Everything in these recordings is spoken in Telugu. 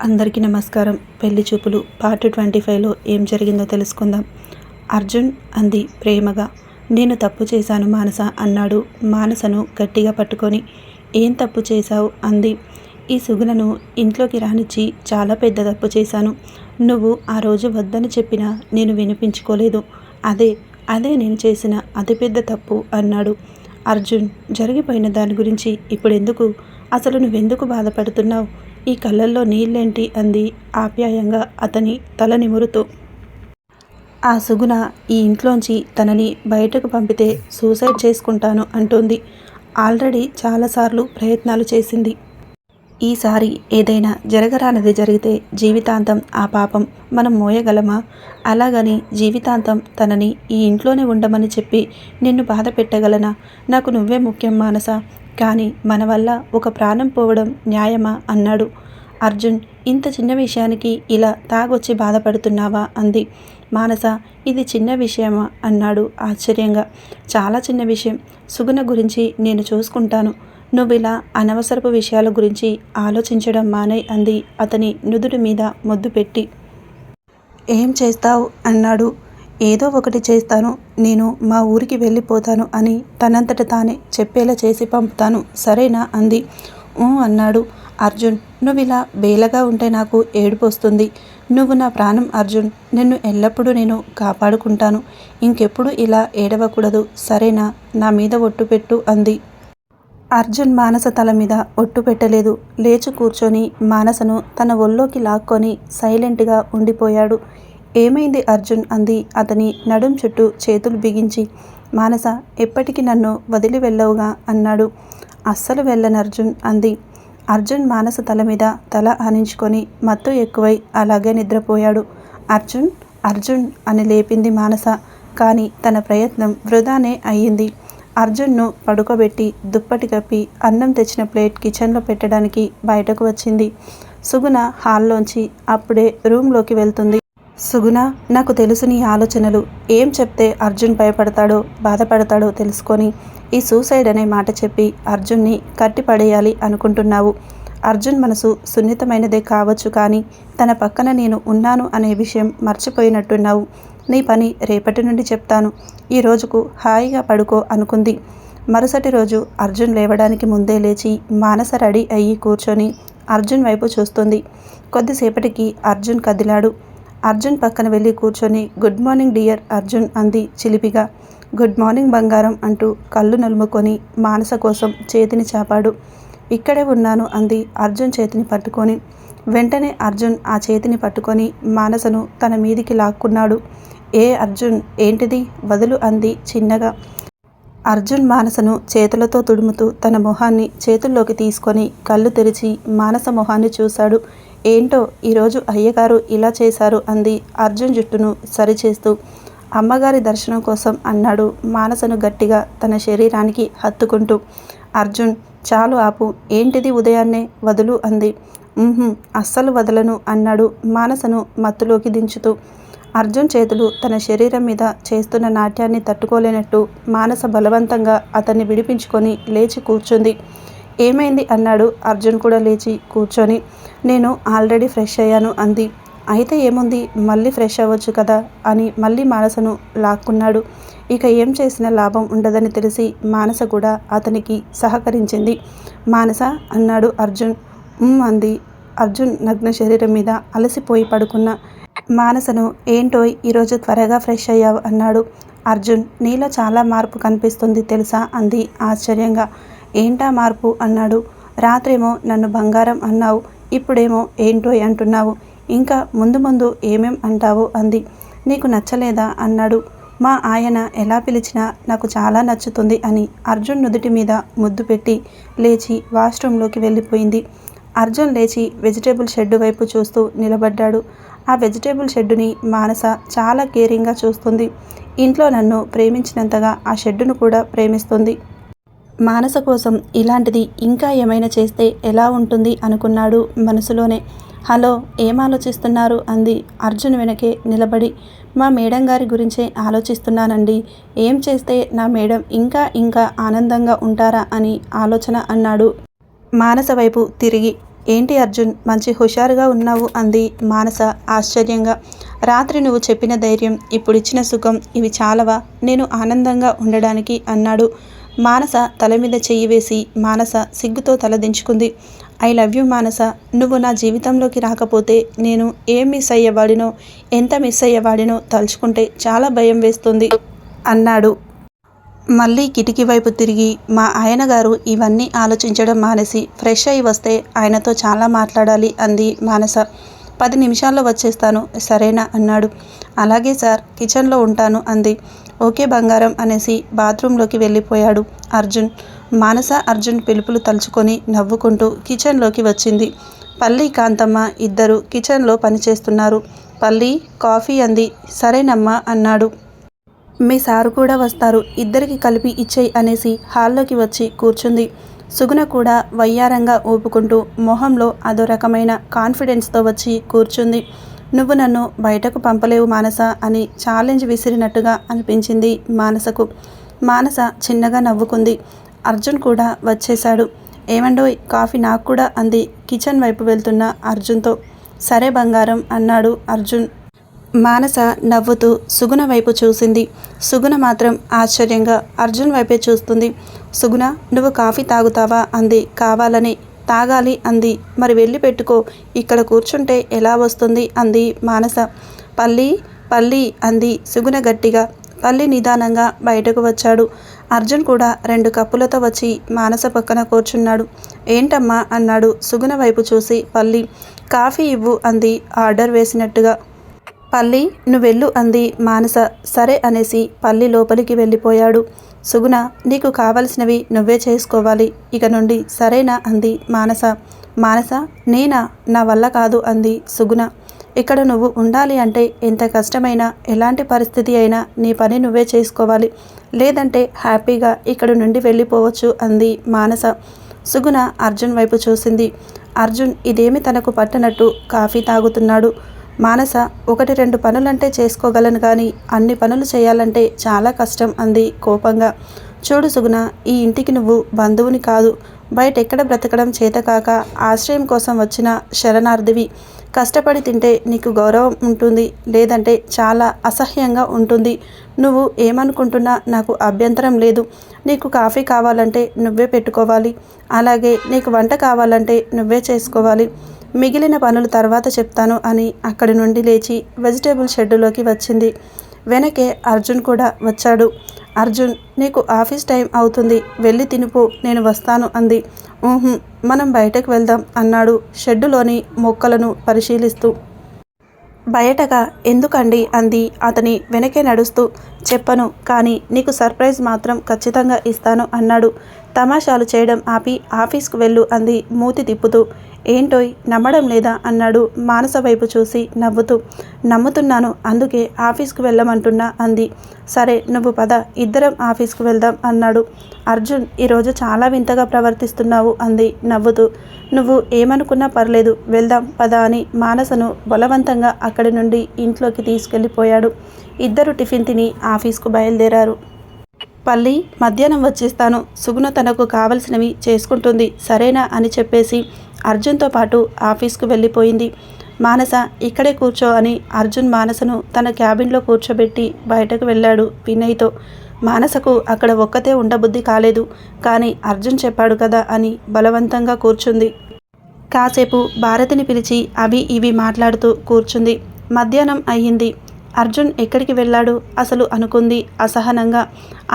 అందరికీ నమస్కారం. పెళ్లి చూపులు పార్ట్ 25లో ఏం జరిగిందో తెలుసుకుందాం. అర్జున్ అంది ప్రేమగా. నేను తప్పు చేశాను మానస అన్నాడు మానసను గట్టిగా పట్టుకొని. ఏం తప్పు చేశావు అంది. ఈ సుగుణను ఇంట్లోకి రానిచ్చి చాలా పెద్ద తప్పు చేశాను. నువ్వు ఆ రోజు వద్దని చెప్పినా నేను వినిపించుకోలేదు. అదే నేను చేసిన అతిపెద్ద తప్పు అన్నాడు. అర్జున్, జరిగిపోయిన దాని గురించి ఇప్పుడెందుకు? అసలు నువ్వెందుకు బాధపడుతున్నావు? ఈ కళ్ళల్లో నీళ్ళేంటి అంది ఆప్యాయంగా అతని తల నిమురుతూ. ఆ సుగుణ ఈ ఇంట్లోంచి తనని బయటకు పంపితే సూసైడ్ చేసుకుంటాను అంటోంది. ఆల్రెడీ చాలాసార్లు ప్రయత్నాలు చేసింది. ఈసారి ఏదైనా జరగరానిది జరిగితే జీవితాంతం ఆ పాపం మనం మోయగలమా? అలాగని జీవితాంతం తనని ఈ ఇంట్లోనే ఉండమని చెప్పి నిన్ను బాధ పెట్టగలనా? నాకు నువ్వే ముఖ్యం మానస. కానీ మన వల్ల ఒక ప్రాణం పోవడం న్యాయమా అన్నాడు. అర్జున్, ఇంత చిన్న విషయానికి ఇలా తాగొచ్చి బాధపడుతున్నావా అంది. మానస, ఇది చిన్న విషయమా అన్నాడు ఆశ్చర్యంగా. చాలా చిన్న విషయం. సుగుణ గురించి నేను చూసుకుంటాను. నువ్విలా అనవసరపు విషయాల గురించి ఆలోచించడం మానేయ్ అంది అతని నుదుటి మీద ముద్దు పెట్టి. ఏం చేస్తావు అన్నాడు. ఏదో ఒకటి చేస్తాను. నేను మా ఊరికి వెళ్ళిపోతాను అని తనంతట తానే చెప్పేలా చేసి పంపుతాను, సరేనా అంది. అన్నాడు. అర్జున్, నువ్విలా బేలగా ఉంటే నాకు ఏడుపు వస్తుంది. నువ్వు నా ప్రాణం అర్జున్. నిన్ను ఎల్లప్పుడూ నేను కాపాడుకుంటాను. ఇంకెప్పుడు ఇలా ఏడవకూడదు, సరేనా? నా మీద ఒట్టు పెట్టు అంది. అర్జున్ మానస తల మీద ఒట్టు పెట్టలేదు. లేచి కూర్చొని మానసను తన ఒళ్ళోకి లాక్కొని సైలెంట్గా ఉండిపోయాడు. ఏమైంది అర్జున్ అంది అతని నడుం చుట్టూ చేతులు బిగించి. మానస, ఎప్పటికీ నన్ను వదిలి వెళ్ళవుగా అన్నాడు. అస్సలు వెళ్ళను అర్జున్ అంది. అర్జున్ మానస తల మీద తల ఆనించుకొని మత్తు ఎక్కువై అలాగే నిద్రపోయాడు. అర్జున్ అర్జున్ అని లేపింది మానస. కానీ తన ప్రయత్నం వృధానే అయ్యింది. అర్జున్ను పడుకోబెట్టి దుప్పటి కప్పి అన్నం తెచ్చిన ప్లేట్ కిచెన్లో పెట్టడానికి బయటకు వచ్చింది. సుగుణ హాల్లోంచి అప్పుడే రూమ్లోకి వెళ్తుంది. సుగుణ, నాకు తెలుసు నీ ఆలోచనలు. ఏం చెప్తే అర్జున్ భయపడతాడో బాధపడతాడో తెలుసుకొని ఈ సూసైడ్ అనే మాట చెప్పి అర్జున్ని కట్టిపడేయాలి అనుకుంటున్నావు. అర్జున్ మనసు సున్నితమైనదే కావచ్చు, కానీ తన పక్కన నేను ఉన్నాను అనే విషయం మర్చిపోయినట్టున్నావు. నీ పని రేపటి నుండి చెప్తాను. ఈ రోజుకు హాయిగా పడుకో అనుకుంది. మరుసటి రోజు అర్జున్ లేవడానికి ముందే లేచి మానస రెడీ అయ్యి కూర్చొని అర్జున్ వైపు చూస్తుంది. కొద్దిసేపటికి అర్జున్ కదిలాడు. అర్జున్ పక్కన వెళ్ళి కూర్చొని గుడ్ మార్నింగ్ డియర్ అర్జున్ అంది చిలిపిగా. గుడ్ మార్నింగ్ బంగారం అంటూ కళ్ళు నలుముకొని మానస కోసం చేతిని చాపాడు. ఇక్కడే ఉన్నాను అంది అర్జున్ చేతిని పట్టుకొని. వెంటనే అర్జున్ ఆ చేతిని పట్టుకొని మానసను తన మీదికి లాక్కున్నాడు. ఏ అర్జున్, ఏంటిది? వదులు అంది చిన్నగా. అర్జున్ మానసను చేతులతో తుడుముతూ తన మొహాన్ని చేతుల్లోకి తీసుకొని కళ్ళు తెరిచి మానస మొహాన్ని చూశాడు. ఏంటో ఈరోజు అయ్యగారు ఇలా చేశారు అంది అర్జున్ జుట్టును సరిచేస్తూ. అమ్మగారి దర్శనం కోసం అన్నాడు మానసను గట్టిగా తన శరీరానికి హత్తుకుంటూ. అర్జున్, చాలు ఆపు. ఏంటిది ఉదయాన్నే? వదులు అంది. అస్సలు వదలను అన్నాడు మానసను మత్తులోకి దించుతూ. అర్జున్ చేతులు తన శరీరం మీద చేస్తున్న నాట్యాన్ని తట్టుకోలేనట్టు మానస బలవంతంగా అతన్ని విడిపించుకొని లేచి కూర్చుంది. ఏమైంది అన్నాడు అర్జున్ కూడా లేచి కూర్చొని. నేను ఆల్రెడీ ఫ్రెష్ అయ్యాను అంది. అయితే ఏముంది, మళ్ళీ ఫ్రెష్ అవ్వచ్చు కదా అని మళ్ళీ మానసను లాక్కున్నాడు. ఇక ఏం చేసినా లాభం ఉండదని తెలిసి మానస కూడా అతనికి సహకరించింది. మానస అన్నాడు అర్జున్. అంది. అర్జున్ నగ్న శరీరం మీద అలసిపోయి పడుకున్న మానసను, ఏంటోయ్ ఈరోజు త్వరగా ఫ్రెష్ అయ్యావు అన్నాడు. అర్జున్, నీలో చాలా మార్పు కనిపిస్తుంది తెలుసా అంది ఆశ్చర్యంగా. ఏంటా మార్పు అన్నాడు. రాత్రేమో నన్ను బంగారం అన్నావు, ఇప్పుడేమో ఏంటోయ్ అంటున్నావు. ఇంకా ముందు ముందు ఏమేం అంటావు అంది. నీకు నచ్చలేదా అన్నాడు. మా ఆయన ఎలా పిలిచినా నాకు చాలా నచ్చుతుంది అని అర్జున్ నుదుటి మీద ముద్దు పెట్టి లేచి వాష్రూమ్లోకి వెళ్ళిపోయింది. అర్జున్ లేచి వెజిటేబుల్ షెడ్ వైపు చూస్తూ నిలబడ్డాడు. ఆ వెజిటేబుల్ షెడ్డుని మానస చాలా కేరింగ్గా చూస్తుంది. ఇంట్లో నన్ను ప్రేమించినంతగా ఆ షెడ్డును కూడా ప్రేమిస్తుంది. మానస కోసం ఇలాంటిది ఇంకా ఏమైనా చేస్తే ఎలా ఉంటుంది అనుకున్నాడు మనసులోనే. హలో, ఏం ఆలోచిస్తున్నారు అంది అర్జున్ వెనకే నిలబడి. మా మేడం గారి గురించే ఆలోచిస్తున్నానండి. ఏం చేస్తే నా మేడం ఇంకా ఇంకా ఆనందంగా ఉంటారా అని ఆలోచన అన్నాడు మానస వైపు తిరిగి. ఏంటి అర్జున్ మంచి హుషారుగా ఉన్నావు అంది మానస ఆశ్చర్యంగా. రాత్రి నువ్వు చెప్పిన ధైర్యం, ఇప్పుడిచ్చిన సుఖం ఇవి చాలవా నేను ఆనందంగా ఉండడానికి అన్నాడు. మానస తల మీద చెయ్యి వేసి మానస సిగ్గుతో తలదించుకుంది. ఐ లవ్ యూ మానస. నువ్వు నా జీవితంలోకి రాకపోతే నేను ఏం మిస్ అయ్యేవాడినో, ఎంత మిస్ అయ్యేవాడినో తలుచుకుంటే చాలా భయం వేస్తుంది అన్నాడు. మళ్ళీ కిటికీ వైపు తిరిగి మా ఆయనగారు ఇవన్నీ ఆలోచించడం మానేసి ఫ్రెష్ అయి వస్తే ఆయనతో చాలా మాట్లాడాలి అంది మానస. 10 నిమిషాల్లో వచ్చేస్తాను సరేనా అన్నాడు. అలాగే సార్, కిచెన్లో ఉంటాను అంది. ఓకే బంగారం అనేసి బాత్రూంలోకి వెళ్ళిపోయాడు అర్జున్. మానస అర్జున్ పిలుపులు తలుచుకొని నవ్వుకుంటూ కిచెన్లోకి వచ్చింది. పల్లి కాంతమ్మ ఇద్దరు కిచెన్లో పనిచేస్తున్నారు. పల్లి కాఫీ అంది. సరేనమ్మా అన్నాడు. మీ సారు కూడా వస్తారు, ఇద్దరికి కలిపి ఇచ్చేయి అనేసి హాల్లోకి వచ్చి కూర్చుంది. సుగుణ కూడా వయ్యారంగా ఊపుకుంటూ మొహంలో అదో రకమైన కాన్ఫిడెన్స్తో వచ్చి కూర్చుంది. నువ్వు నన్ను బయటకు పంపలేవు మానస అని ఛాలెంజ్ విసిరినట్టుగా అనిపించింది మానసకు. మానస చిన్నగా నవ్వుకుంది. అర్జున్ కూడా వచ్చేశాడు. ఏమండోయ్ కాఫీ నాకు కూడా అంది కిచెన్ వైపు వెళ్తున్న అర్జున్తో. సరే బంగారం అన్నాడు అర్జున్. మానస నవ్వుతూ సుగుణ వైపు చూసింది. సుగుణ మాత్రం ఆశ్చర్యంగా అర్జున్ వైపే చూస్తుంది. సుగుణ నువ్వు కాఫీ తాగుతావా అంది కావాలని. తాగాలి అంది. మరి వెళ్ళి పెట్టుకో, ఇక్కడ కూర్చుంటే ఎలా వస్తుంది అంది మానస. పల్లి పల్లి అంది సుగుణ గట్టిగా. పల్లి నిదానంగా బయటకు వచ్చాడు. అర్జున్ కూడా 2 కప్పులతో వచ్చి మానస పక్కన కూర్చున్నాడు. ఏంటమ్మా అన్నాడు సుగుణ వైపు చూసి పల్లి. కాఫీ ఇవ్వు అంది ఆర్డర్ వేసినట్టుగా. పల్లి నువ్వెళ్ళు అంది మానస. సరే అనేసి పల్లి లోపలికి వెళ్ళిపోయాడు. సుగుణ నీకు కావలసినవి నువ్వే చేసుకోవాలి ఇక నుండి సరేనా అంది మానస. మానస నేనా, నా వల్ల కాదు అంది సుగుణ. ఇక్కడ నువ్వు ఉండాలి అంటే ఎంత కష్టమైనా ఎలాంటి పరిస్థితి అయినా నీ పని నువ్వే చేసుకోవాలి, లేదంటే హ్యాపీగా ఇక్కడ నుండి వెళ్ళిపోవచ్చు అంది మానస. సుగుణ అర్జున్ వైపు చూసింది. అర్జున్ ఇదేమి తనకు పట్టనట్టు కాఫీ తాగుతున్నాడు. మానస 1-2 పనులంటే చేసుకోగలను కానీ అన్ని పనులు చేయాలంటే చాలా కష్టం అంది కోపంగా. చూడు సుగుణ, ఈ ఇంటికి నువ్వు బంధువుని కాదు, బయటెక్కడ బ్రతకడం చేతకాక ఆశ్రయం కోసం వచ్చిన శరణార్థివి. కష్టపడి తింటే నీకు గౌరవం ఉంటుంది, లేదంటే చాలా అసహ్యంగా ఉంటుంది. నువ్వు ఏమనుకుంటున్నా నాకు అభ్యంతరం లేదు. నీకు కాఫీ కావాలంటే నువ్వే పెట్టుకోవాలి, అలాగే నీకు వంట కావాలంటే నువ్వే చేసుకోవాలి. మిగిలిన పనులు తర్వాత చెప్తాను అని అక్కడి నుండి లేచి వెజిటేబుల్ షెడ్డులోకి వచ్చింది. వెనకే అర్జున్ కూడా వచ్చాడు. అర్జున్ నీకు ఆఫీస్ టైం అవుతుంది, వెళ్ళి తినుపో, నేను వస్తాను అంది. మనం బయటకు వెళ్దాం అన్నాడు షెడ్డులోని మొక్కలను పరిశీలిస్తూ. బయటగా ఎందుకండి అంది అతని వెనకే నడుస్తూ. చెప్పను, కానీ నీకు సర్ప్రైజ్ మాత్రం ఖచ్చితంగా ఇస్తాను అన్నాడు. తమాషాలు చేయడం ఆపి ఆఫీస్కు వెళ్ళు అంది మూతి తిప్పుతూ. ఏంటోయ్ నమ్మడం లేదా అన్నాడు మానస వైపు చూసి నవ్వుతూ. నమ్ముతున్నాను, అందుకే ఆఫీస్కు వెళ్ళమంటున్నా అంది. సరే నువ్వు పద, ఇద్దరం ఆఫీస్కు వెళ్దాం అన్నాడు. అర్జున్ ఈరోజు చాలా వింతగా ప్రవర్తిస్తున్నావు అంది నవ్వుతూ. నువ్వు ఏమనుకున్నా పర్లేదు, వెళ్దాం పద అని మానసను బలవంతంగా అక్కడి నుండి ఇంట్లోకి తీసుకెళ్ళిపోయాడు. ఇద్దరు టిఫిన్ తిని ఆఫీస్కు బయలుదేరారు. పల్లి మధ్యాహ్నం వచ్చేస్తాను, సుగుణ తనకు కావలసినవి చేసుకుంటుంది సరేనా అని చెప్పేసి అర్జున్తో పాటు ఆఫీస్కు వెళ్ళిపోయింది. మానస ఇక్కడే కూర్చో అని అర్జున్ మానసను తన క్యాబిన్లో కూర్చోబెట్టి బయటకు వెళ్ళాడు వినయ్తో. మానసకు అక్కడ ఒక్కతే ఉండబుద్ధి కాలేదు, కానీ అర్జున్ చెప్పాడు కదా అని బలవంతంగా కూర్చుంది. కాసేపు భారతిని పిలిచి అవి ఇవి మాట్లాడుతూ కూర్చుంది. మధ్యాహ్నం అయ్యింది. అర్జున్ ఎక్కడికి వెళ్ళాడు అసలు అనుకుంది అసహనంగా.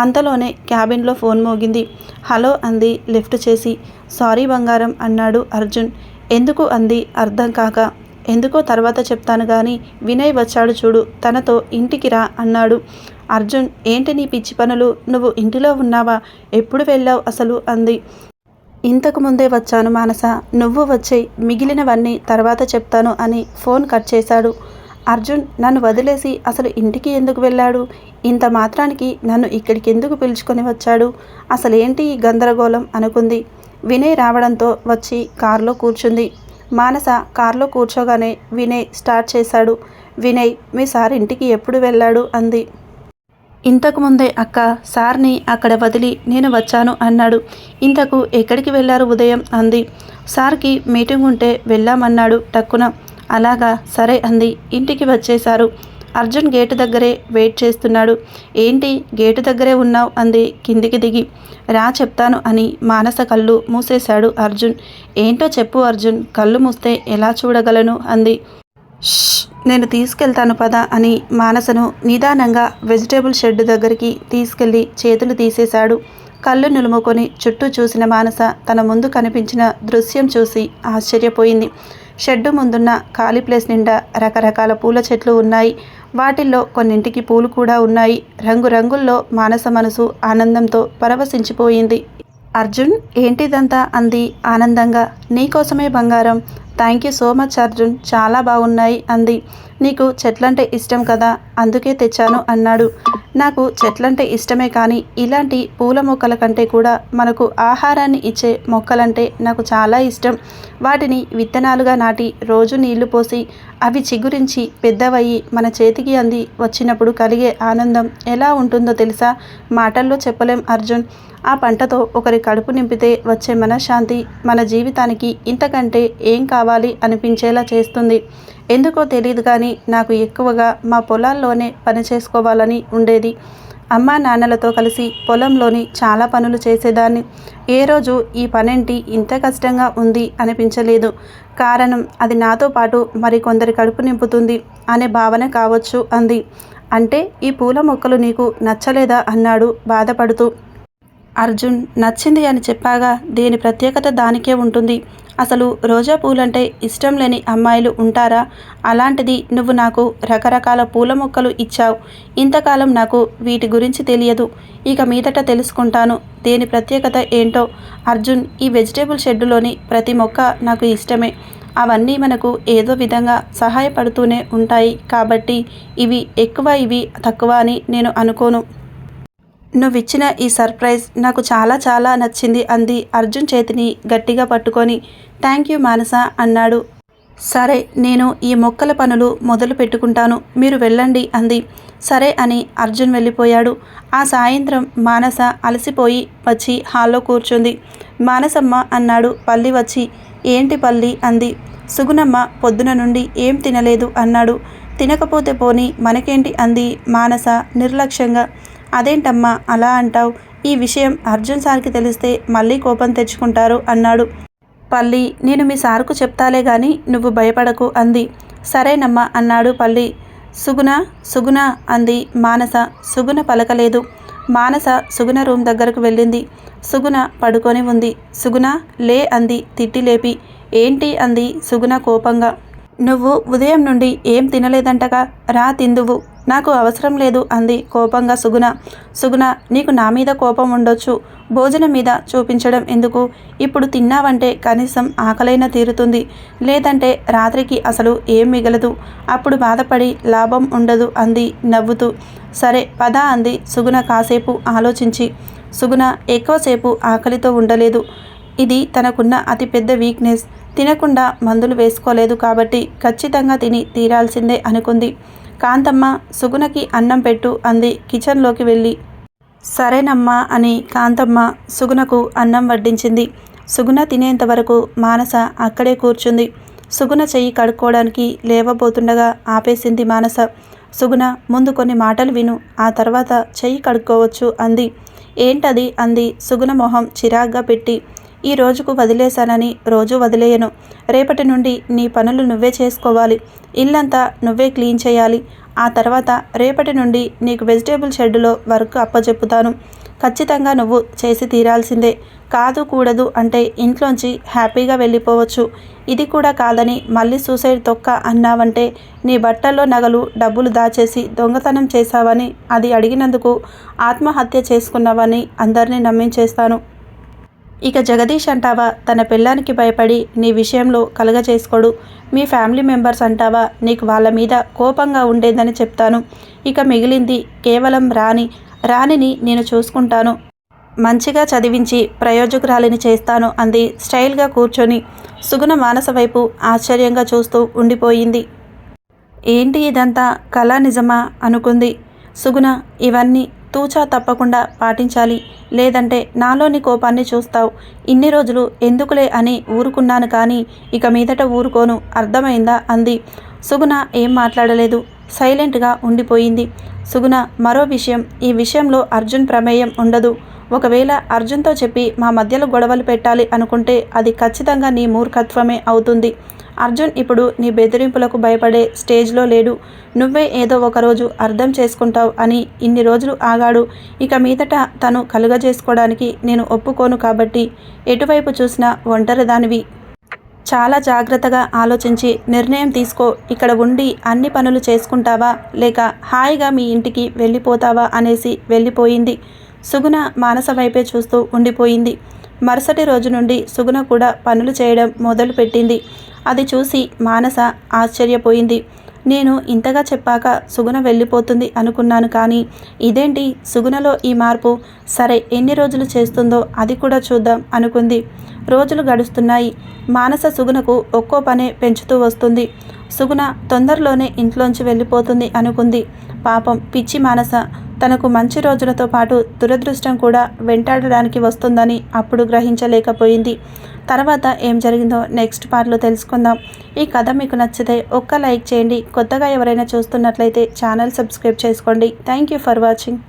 అంతలోనే క్యాబిన్లో ఫోన్ మోగింది. హలో అంది లిఫ్ట్ చేసి. సారీ బంగారం అన్నాడు అర్జున్. ఎందుకు అంది అర్థం కాక. ఎందుకో తర్వాత చెప్తాను కానీ వినయ్ వచ్చాడు చూడు, తనతో ఇంటికి రా అన్నాడు. అర్జున్ ఏంటి నీ పిచ్చి పనులు, నువ్వు ఇంటిలో ఉన్నావా, ఎప్పుడు వెళ్ళావు అసలు అంది. ఇంతకు ముందే వచ్చాను మానస, నువ్వు వచ్చేయి, మిగిలినవన్నీ తర్వాత చెప్తాను అని ఫోన్ కట్ చేశాడు. అర్జున్ నన్ను వదిలేసి అసలు ఇంటికి ఎందుకు వెళ్ళాడు, ఇంత మాత్రానికి నన్ను ఇక్కడికి ఎందుకు పిలుచుకొని వచ్చాడు, అసలేంటి ఈ గందరగోళం అనుకుంది. వినయ్ రావడంతో వచ్చి కారులో కూర్చుంది. మానస కారులో కూర్చోగానే వినయ్ స్టార్ట్ చేశాడు. వినయ్ మీ సార్ ఇంటికి ఎప్పుడు వెళ్ళాడు అంది. ఇంతకుముందే అక్క సార్ని అక్కడ వదిలి నేను వచ్చాను అన్నాడు. ఇంతకు ఎక్కడికి వెళ్ళారు ఉదయం అంది. సార్కి మీటింగ్ ఉంటే వెళ్ళామన్నాడు టక్కున. అలాగా సరే అంది. ఇంటికి వచ్చేశారు. అర్జున్ గేటు దగ్గరే వెయిట్ చేస్తున్నాడు. ఏంటి గేటు దగ్గరే ఉన్నావు అంది కిందికి దిగి. రా చెప్తాను అని మానస కళ్ళు మూసేశాడు అర్జున్. ఏంటో చెప్పు అర్జున్, కళ్ళు మూస్తే ఎలా చూడగలను అంది. నేను తీసుకెళ్తాను పద అని మానసను నిదానంగా వెజిటేబుల్ షెడ్ దగ్గరికి తీసుకెళ్లి చేతులు తీసేశాడు. కళ్ళు నులుముకొని చుట్టూ చూసిన మానస తన ముందు కనిపించిన దృశ్యం చూసి ఆశ్చర్యపోయింది. షెడ్డు ముందున్న ఖాళీ ప్లేస్ నిండా రకరకాల పూల చెట్లు ఉన్నాయి. వాటిల్లో కొన్నింటికి పూలు కూడా ఉన్నాయి. రంగురంగుల్లో మానస మనసు ఆనందంతో పరవశించిపోయింది. అర్జున్ ఏంటిదంతా అంది ఆనందంగా. నీకోసమే బంగారం. Thank you so much Arjun, చాలా బాగున్నాయి అంది. నీకు చెట్లంటే ఇష్టం కదా, అందుకే తెచ్చాను అన్నాడు. నాకు చెట్లంటే ఇష్టమే కానీ ఇలాంటి పూల మొక్కల కంటే కూడా మనకు ఆహారాన్ని ఇచ్చే మొక్కలంటే నాకు చాలా ఇష్టం. వాటిని విత్తనాలుగా నాటి రోజు నీళ్లు పోసి అవి చిగురించి పెద్దవయ్యి మన చేతికి అంది వచ్చినప్పుడు కలిగే ఆనందం ఎలా ఉంటుందో తెలుసా, మాటల్లో చెప్పలేం అర్జున్. ఆ పంటతో ఒకరి కడుపు నింపితే వచ్చే మనశ్శాంతి మన జీవితానికి ఇంతకంటే ఏం కావాలి అనిపించేలా చేస్తుంది. ఎందుకో తెలియదు కానీ నాకు ఎక్కువగా మా పొలాల్లోనే పని చేసుకోవాలని ఉండేది. అమ్మా నాన్నలతో కలిసి పొలంలోని చాలా పనులు చేసేదాన్ని. ఏ రోజు ఈ పనేంటి ఇంత కష్టంగా ఉంది అనిపించలేదు. కారణం అది నాతో పాటు మరికొందరి కడుపు నింపుతుంది అనే భావన కావచ్చు అంది. అంటే ఈ పూల మొక్కలు నీకు నచ్చలేదా అన్నాడు బాధపడుతూ. అర్జున్ నచ్చింది అని చెప్పాగా, దేని ప్రత్యేకత దానికే ఉంటుంది. అసలు రోజా పూలంటే ఇష్టం లేని అమ్మాయిలు ఉంటారా? అలాంటిది నువ్వు నాకు రకరకాల పూల మొక్కలు ఇచ్చావు. ఇంతకాలం నాకు వీటి గురించి తెలియదు. ఇక మీదట తెలుసుకుంటాను దేని ప్రత్యేకత ఏంటో. అర్జున్, ఈ వెజిటేబుల్ షెడ్డులోని ప్రతి మొక్క నాకు ఇష్టమే. అవన్నీ మనకు ఏదో విధంగా సహాయపడుతూనే ఉంటాయి కాబట్టి ఇవి ఎక్కువ ఇవి తక్కువ అని నేను అనుకోను. నువ్విచ్చిన ఈ సర్ప్రైజ్ నాకు చాలా చాలా నచ్చింది అంది అర్జున్ చేతిని గట్టిగా పట్టుకొని. థ్యాంక్ యూ మానస అన్నాడు. సరే నేను ఈ మొక్కల పనులు మొదలు పెట్టుకుంటాను, మీరు వెళ్ళండి అంది. సరే అని అర్జున్ వెళ్ళిపోయాడు. ఆ సాయంత్రం మానస అలసిపోయి వచ్చి హాల్లో కూర్చుంది. మానసమ్మ అన్నాడు పల్లి వచ్చి. ఏంటి పల్లి అంది. సుగుణమ్మ పొద్దున నుండి ఏం తినలేదు అన్నాడు. తినకపోతే పోని మనకేంటి అంది మానస నిర్లక్ష్యంగా. అదేంటమ్మా అలా అంటావు, ఈ విషయం అర్జున్ సార్కి తెలిస్తే మళ్ళీ కోపం తెచ్చుకుంటారు అన్నాడు. పల్లి, నేను మీ సార్కు చెప్తాలే గాని నువ్వు భయపడకు అంది. సరేనమ్మా అన్నాడు పల్లి. సుగుణ సుగుణ అంది మానస. సుగుణ పలకలేదు. మానస సుగుణ రూమ్ దగ్గరకు వెళ్ళింది. సుగుణ పడుకొని ఉంది. సుగుణ లే అంది తిట్టి లేపి. ఏంటి అంది సుగుణ కోపంగా. నువ్వు ఉదయం నుండి ఏం తినలేదంటగా, రా తిందువు. నాకు అవసరం లేదు అంది కోపంగా సుగుణ. సుగుణ, నీకు నా మీద కోపం ఉండొచ్చు, భోజనం మీద చూపించడం ఎందుకు? ఇప్పుడు తిన్నావంటే కనీసం ఆకలైనా తీరుతుంది, లేదంటే రాత్రికి అసలు ఏం మిగలదు. అప్పుడు బాధపడి లాభం ఉండదు అంది నవ్వుతూ. సరే పద అంది సుగుణ కాసేపు ఆలోచించి. సుగుణ ఎక్కువసేపు ఆకలితో ఉండలేదు. ఇది తనకున్న అతిపెద్ద వీక్నెస్. తినకుండా మందులు వేసుకోలేదు కాబట్టి ఖచ్చితంగా తిని తీరాల్సిందే అనుకుంది. కాంతమ్మ, సుగుణకి అన్నం పెట్టు అంది కిచెన్లోకి వెళ్ళి. సరేనమ్మా అని కాంతమ్మ సుగుణకు అన్నం వడ్డించింది. సుగుణ తినేంత వరకు మానస అక్కడే కూర్చుంది. సుగుణ చెయ్యి కడుక్కోవడానికి లేవబోతుండగా ఆపేసింది మానస. సుగుణ, ముందు కొన్ని మాటలు విను, ఆ తర్వాత చెయ్యి కడుక్కోవచ్చు అంది. ఏంటది అంది సుగుణ మొహం చిరాగ్గా పెట్టి. ఈ రోజుకు వదిలేశానని రోజు వదిలేయను. రేపటి నుండి నీ పనులు నువ్వే చేసుకోవాలి. ఇల్లంతా నువ్వే క్లీన్ చేయాలి. ఆ తర్వాత రేపటి నుండి నీకు వెజిటేబుల్ షెడ్డులో వర్క్ అప్పచెప్పుతాను. ఖచ్చితంగా నువ్వు చేసి తీరాల్సిందే. కాదు కూడదు అంటే ఇంట్లోంచి హ్యాపీగా వెళ్ళిపోవచ్చు. ఇది కూడా కాదని మళ్ళీ సూసైడ్ తొక్క అన్నావంటే, నీ బట్టల్లో నగలు డబ్బులు దాచేసి దొంగతనం చేశావని, అది అడిగినందుకు ఆత్మహత్య చేసుకున్నావని అందరినీ నమ్మించేస్తాను. ఇక జగదీష్ అంటావా, తన పెళ్ళానికి భయపడి నీ విషయంలో కలగచేసుకోడు. మీ ఫ్యామిలీ మెంబర్స్ అంటావా, నీకు వాళ్ళ మీద కోపంగా ఉండేదని చెప్తాను. ఇక మిగిలింది కేవలం రాణిని నేను చూసుకుంటాను. మంచిగా చదివించి ప్రయోజకురాలిని చేస్తాను అంది స్టైల్గా కూర్చొని. సుగుణ మానస వైపు ఆశ్చర్యంగా చూస్తూ ఉండిపోయింది. ఏంటి ఇదంతా కళ నిజమా అనుకుంది. సుగుణ, ఇవన్నీ తూచా తప్పకుండా పాటించాలి, లేదంటే నాలోని కోపాన్ని చూస్తావు. ఇన్ని రోజులు ఎందుకులే అని ఊరుకున్నాను, కానీ ఇక మీదట ఊరుకోను, అర్థమైందా అంది. సుగుణ ఏం మాట్లాడలేదు, సైలెంట్గా ఉండిపోయింది. సుగుణ, మరో విషయం, ఈ విషయంలో అర్జున్ ప్రమేయం ఉండదు. ఒకవేళ అర్జున్తో చెప్పి మా మధ్యలో గొడవలు పెట్టాలి అనుకుంటే అది ఖచ్చితంగా నీ మూర్ఖత్వమే అవుతుంది. అర్జున్ ఇప్పుడు నీ బెదిరింపులకు భయపడే స్టేజ్లో లేడు. నువ్వే ఏదో ఒకరోజు అర్థం చేసుకుంటావు అని ఇన్ని రోజులు ఆగాడు. ఇక మీదట తను కలుగజేసుకోవడానికి నేను ఒప్పుకోను. కాబట్టి ఎటువైపు చూసినా ఒంటరిదానివి. చాలా జాగ్రత్తగా ఆలోచించి నిర్ణయం తీసుకో. ఇక్కడ ఉండి అన్ని పనులు చేసుకుంటావా, లేక హాయిగా మీ ఇంటికి వెళ్ళిపోతావా అనేసి వెళ్ళిపోయింది. సుగుణ మానస వైపే చూస్తూ ఉండిపోయింది. మరుసటి రోజు నుండి సుగుణ కూడా పనులు చేయడం మొదలుపెట్టింది. అది చూసి మానస ఆశ్చర్యపోయింది. నేను ఇంతగా చెప్పాక సుగుణ వెళ్ళిపోతుంది అనుకున్నాను, కానీ ఇదేంటి సుగుణలో ఈ మార్పు? సరే, ఎన్ని రోజులు చేస్తుందో అది కూడా చూద్దాం అనుకుంది. రోజులు గడుస్తున్నాయి. మానస సుగుణకు ఒక్కో పనే పెంచుతూ వస్తుంది. సుగుణ తొందరలోనే ఇంట్లోంచి వెళ్ళిపోతుంది అనుకుంది. పాపం పిచ్చి మానస తనకు మంచి రోజులతో పాటు దురదృష్టం కూడా వెంటాడడానికి వస్తుందని అప్పుడు గ్రహించలేకపోయింది. తర్వాత ఏం జరిగిందో నెక్స్ట్ పార్ట్లో తెలుసుకుందాం. ఈ కథ మీకు నచ్చితే ఒక్క లైక్ చేయండి. కొత్తగా ఎవరైనా చూస్తున్నట్లయితే ఛానల్ సబ్స్క్రైబ్ చేసుకోండి. Thank you for watching.